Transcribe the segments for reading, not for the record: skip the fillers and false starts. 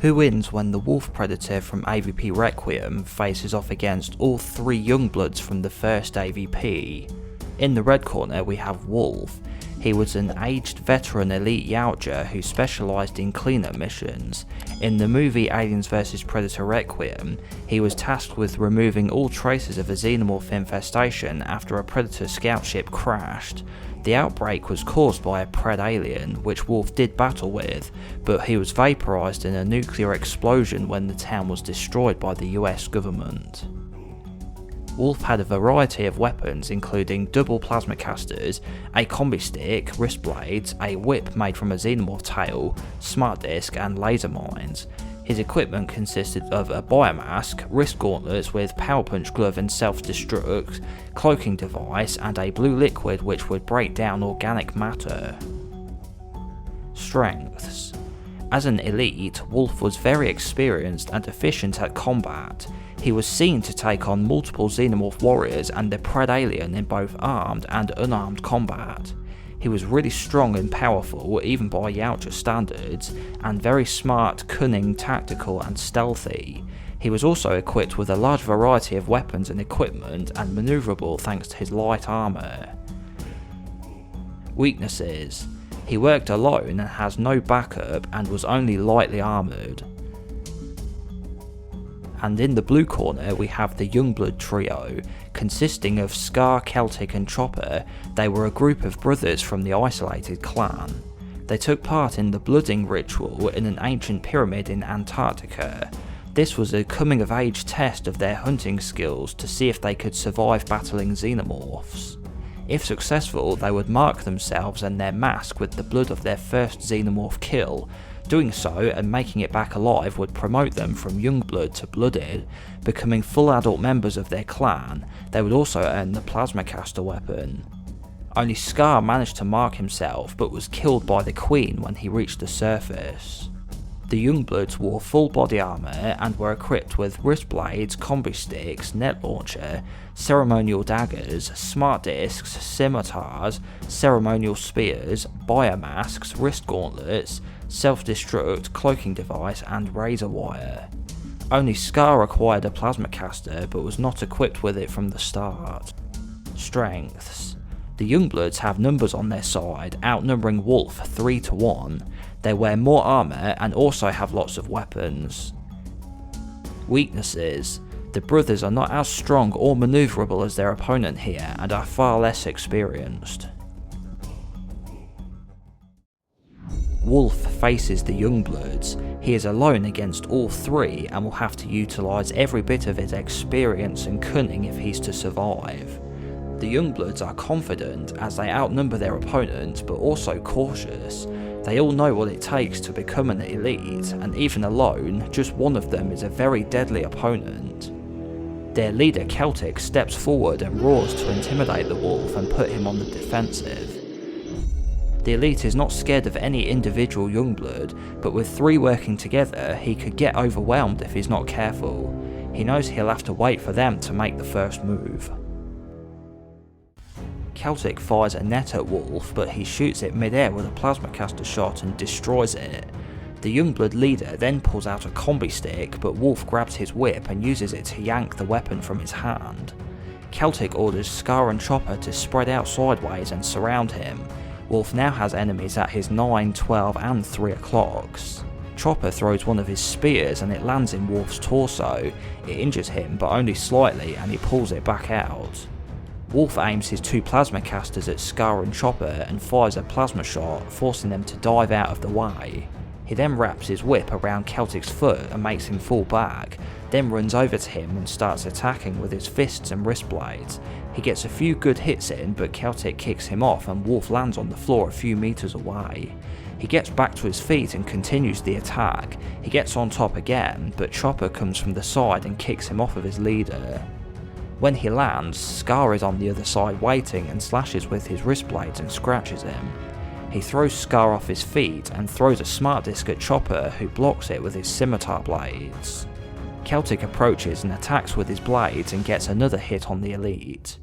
Who wins when the Wolf Predator from AVP Requiem faces off against all 3 Youngbloods from the first AVP? In the red corner we have Wolf. He was an aged veteran Elite Yautja who specialised in cleanup missions. In the movie Aliens vs Predator Requiem, he was tasked with removing all traces of a Xenomorph infestation after a Predator scout ship crashed. The outbreak was caused by a PredAlien, which Wolf did battle with, but he was vaporised in a nuclear explosion when the town was destroyed by the US government. Wolf had a variety of weapons including double Plasmacasters, a Combistick, WristBlades, a whip made from a Xenomorph tail, smart disc and laser mines. His equipment consisted of a biomask, wrist gauntlets with power punch glove and self-destruct, cloaking device and a blue liquid which would break down organic matter. Strengths. As an elite, Wolf was very experienced and efficient at combat. He was seen to take on multiple Xenomorph Warriors and the PredAlien in both armed and unarmed combat. He was really strong and powerful, even by Yautja standards, and very smart, cunning, tactical and stealthy. He was also equipped with a large variety of weapons and equipment and manoeuvrable thanks to his light armour. Weaknesses. He worked alone and has no backup and was only lightly armoured. And in the blue corner we have the Youngblood trio. Consisting of Scar, Celtic and Chopper, they were a group of brothers from the isolated clan. They took part in the blooding ritual in an ancient pyramid in Antarctica. This was a coming of age test of their hunting skills to see if they could survive battling xenomorphs. If successful, they would mark themselves and their mask with the blood of their first xenomorph kill. Doing so and making it back alive would promote them from Youngblood to Blooded. Becoming full adult members of their clan, they would also earn the Plasmacaster weapon. Only Scar managed to mark himself but was killed by the Queen when he reached the surface. The Youngbloods wore full body armour and were equipped with WristBlades, Combisticks, net launcher, ceremonial daggers, smart discs, scimitars, ceremonial spears, biomasks, wrist gauntlets, self-destruct, cloaking device and razor wire. Only Scar acquired a Plasmacaster but was not equipped with it from the start. Strengths. The Youngbloods have numbers on their side, outnumbering Wolf 3 to 1. They wear more armour and also have lots of weapons. Weaknesses. The brothers are not as strong or manoeuvrable as their opponent here and are far less experienced. Wolf faces the Youngbloods. He is alone against all 3 and will have to utilise every bit of his experience and cunning if he's to survive. The Youngbloods are confident as they outnumber their opponent but also cautious. They all know what it takes to become an elite, and even alone, just one of them is a very deadly opponent. Their leader Celtic steps forward and roars to intimidate the Wolf and put him on the defensive. The elite is not scared of any individual Youngblood, but with 3 working together he could get overwhelmed if he's not careful. He knows he'll have to wait for them to make the first move. Celtic fires a net at Wolf, but he shoots it mid-air with a Plasmacaster shot and destroys it. The Youngblood leader then pulls out a Combistick, but Wolf grabs his whip and uses it to yank the weapon from his hand. Celtic orders Scar and Chopper to spread out sideways and surround him. Wolf now has enemies at his 9, 12 and 3 o'clocks. Chopper throws one of his spears and it lands in Wolf's torso. It injures him but only slightly and he pulls it back out. Wolf aims his 2 Plasmacasters at Scar and Chopper and fires a plasma shot, forcing them to dive out of the way. He then wraps his whip around Celtic's foot and makes him fall back, then runs over to him and starts attacking with his fists and wrist blades. He gets a few good hits in, but Celtic kicks him off and Wolf lands on the floor a few meters away. He gets back to his feet and continues the attack. He gets on top again, but Chopper comes from the side and kicks him off of his leader. When he lands, Scar is on the other side waiting and slashes with his wrist blades and scratches him. He throws Scar off his feet and throws a smart disc at Chopper, who blocks it with his scimitar blades. Celtic approaches and attacks with his blades and gets another hit on the elite.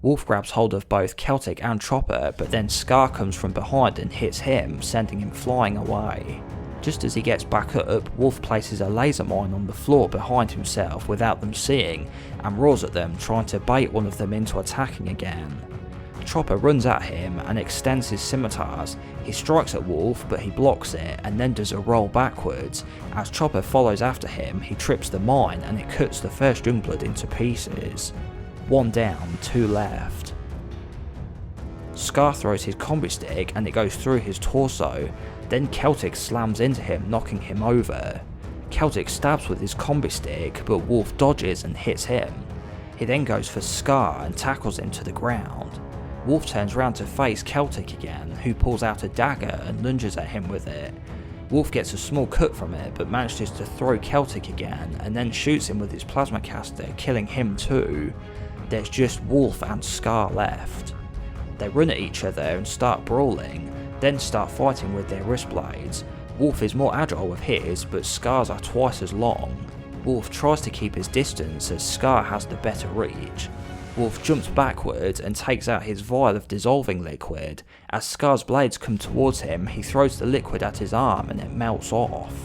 Wolf grabs hold of both Celtic and Chopper, but then Scar comes from behind and hits him, sending him flying away. Just as he gets back up, Wolf places a laser mine on the floor behind himself without them seeing and roars at them, trying to bait one of them into attacking again. Chopper runs at him and extends his scimitars. He strikes at Wolf, but he blocks it and then does a roll backwards. As Chopper follows after him, he trips the mine and it cuts the first Youngblood into pieces. 1 down, 2 left. Scar throws his Combistick and it goes through his torso. Then Celtic slams into him, knocking him over. Celtic stabs with his Combistick, but Wolf dodges and hits him. He then goes for Scar and tackles him to the ground. Wolf turns round to face Celtic again, who pulls out a dagger and lunges at him with it. Wolf gets a small cut from it, but manages to throw Celtic again, and then shoots him with his Plasmacaster, killing him too. There's just Wolf and Scar left. They run at each other and start brawling, then start fighting with their WristBlades. Wolf is more agile with his, but Scar's are twice as long. Wolf tries to keep his distance as Scar has the better reach. Wolf jumps backwards and takes out his vial of dissolving liquid. As Scar's blades come towards him, he throws the liquid at his arm and it melts off.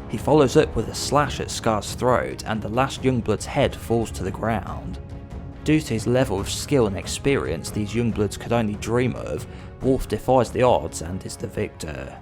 He follows up with a slash at Scar's throat and the last Youngblood's head falls to the ground. Due to his level of skill and experience these Youngbloods could only dream of, Wolf defies the odds and is the victor.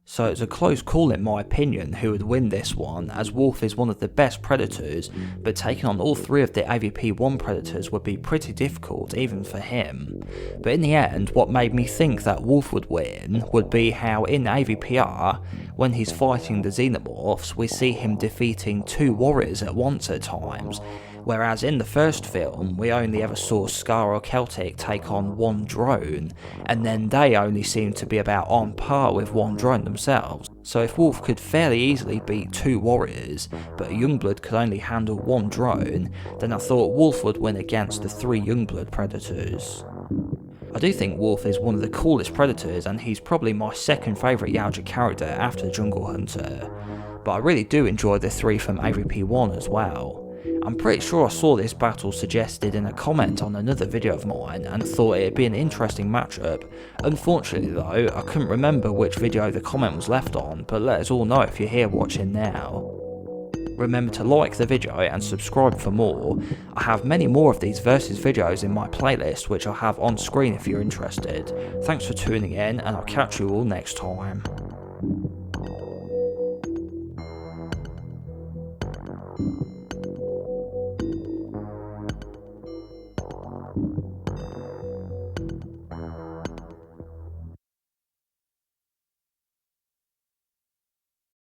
So it's a close call in my opinion who would win this one, as Wolf is one of the best Predators, but taking on all 3 of the AVP 1 Predators would be pretty difficult even for him. But in the end, what made me think that Wolf would win would be how in AVPR, when he's fighting the Xenomorphs, we see him defeating 2 warriors at once at times, whereas in the first film we only ever saw Scar or Celtic take on 1 drone, and then they only seemed to be about on par with 1 drone themselves. So if Wolf could fairly easily beat 2 warriors, but a Youngblood could only handle 1 drone, then I thought Wolf would win against the 3 Youngblood Predators. I do think Wolf is one of the coolest Predators, and he's probably my second favourite Yautja character after Jungle Hunter, but I really do enjoy the 3 from AVP 1 as well. I'm pretty sure I saw this battle suggested in a comment on another video of mine and thought it'd be an interesting matchup. Unfortunately though, I couldn't remember which video the comment was left on, but let us all know if you're here watching now. Remember to like the video and subscribe for more. I have many more of these versus videos in my playlist which I'll have on screen if you're interested. Thanks for tuning in and I'll catch you all next time.